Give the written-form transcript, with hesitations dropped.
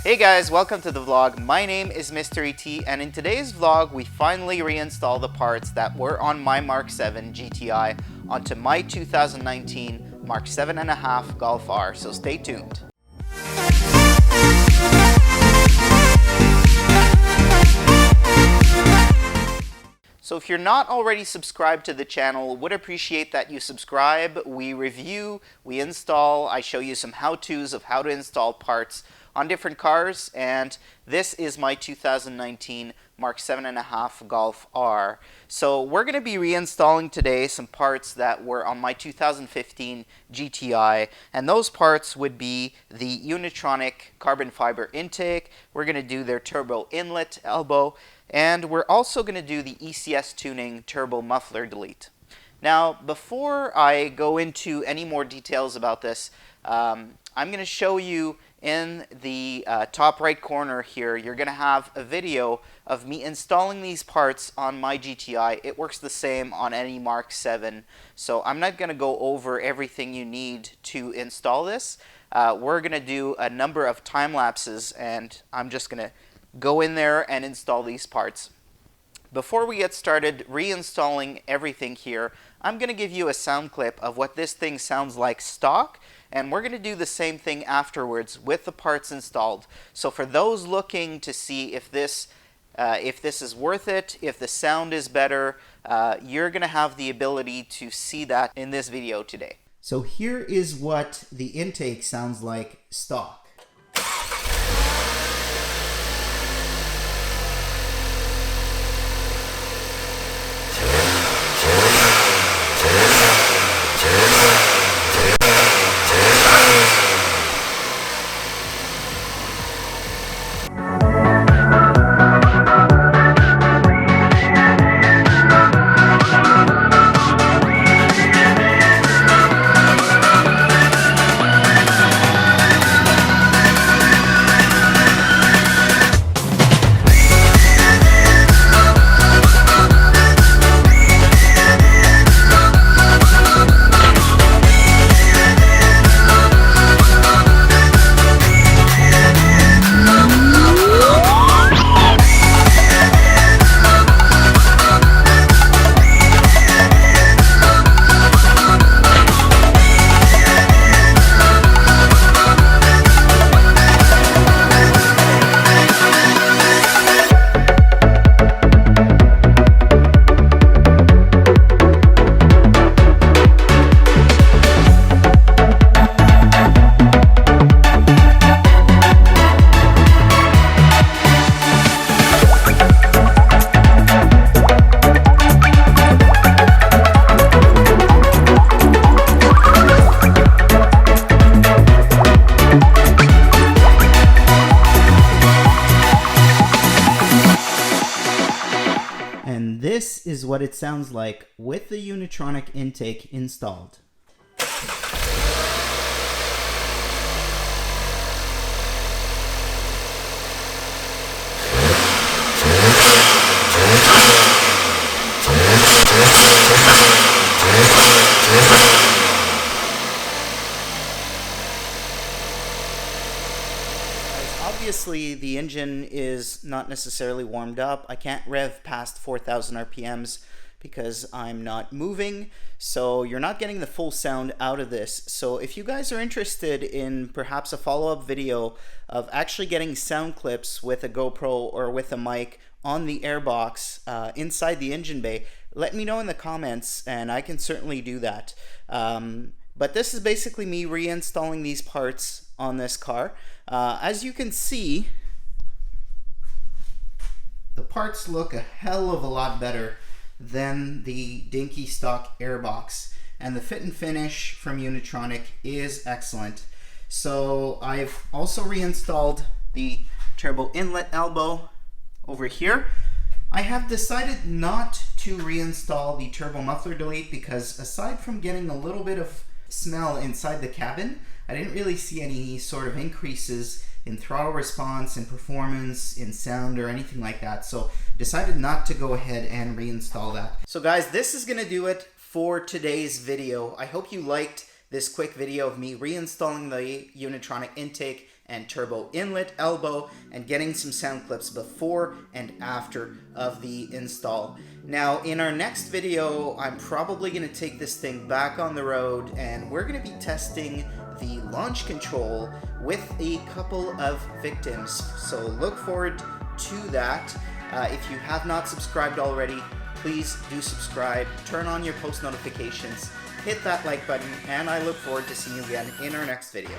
Hey guys, welcome to the vlog. My name is MisterET, and in today's vlog we finally reinstall the parts that were on my MK7 GTI onto my 2019 MK7.5 Golf R, so stay tuned. So if you're not already subscribed to the channel, would appreciate that you subscribe. We review, we install, I show you some how-tos of how to install parts on different cars, and this is my 2019 MK7.5 Golf R. So we're going to be reinstalling today some parts that were on my 2015 GTI, and those parts would be the UNITRONIC Carbon Fiber Intake. We're going to do their turbo inlet elbow, and we're also going to do the ECS Tuning turbo muffler delete. Now, before I go into any more details about this, I'm going to show you in the top right corner here, you're going to have a video of me installing these parts on my GTI. It works the same on any MK7, so I'm not going to go over everything you need to install this. We're going to do a number of time lapses, and I'm just going to go in there and install these parts. Before we get started reinstalling everything here, I'm going to give you a sound clip of what this thing sounds like stock, and we're going to do the same thing afterwards with the parts installed. So for those looking to see if this is worth it, if the sound is better, you're going to have the ability to see that in this video today. So here is what the intake sounds like stock. And this is what it sounds like with the UNITRONIC intake installed. Obviously, the engine is not necessarily warmed up. I can't rev past 4,000 RPMs because I'm not moving, so you're not getting the full sound out of this. So if you guys are interested in perhaps a follow-up video of actually getting sound clips with a GoPro or with a mic on the airbox inside the engine bay, let me know in the comments and I can certainly do that. But this is basically me reinstalling these parts on this car. As you can see, the parts look a hell of a lot better than the dinky stock airbox, and the fit and finish from UNITRONIC is excellent. So I've also reinstalled the turbo inlet elbow over here. I have decided not to reinstall the turbo muffler delete because aside from getting a little bit of smell inside the cabin, I didn't really see any sort of increases in throttle response, in performance, in sound, or anything like that. So decided not to go ahead and reinstall that. So guys, this is gonna do it for today's video. I hope you liked this quick video of me reinstalling the UNITRONIC intake and turbo inlet, elbow, and getting some sound clips before and after of the install. Now, in our next video, I'm probably going to take this thing back on the road, and we're going to be testing the launch control with a couple of victims. So look forward to that. If you have not subscribed already, please do subscribe, turn on your post notifications, hit that like button, and I look forward to seeing you again in our next video.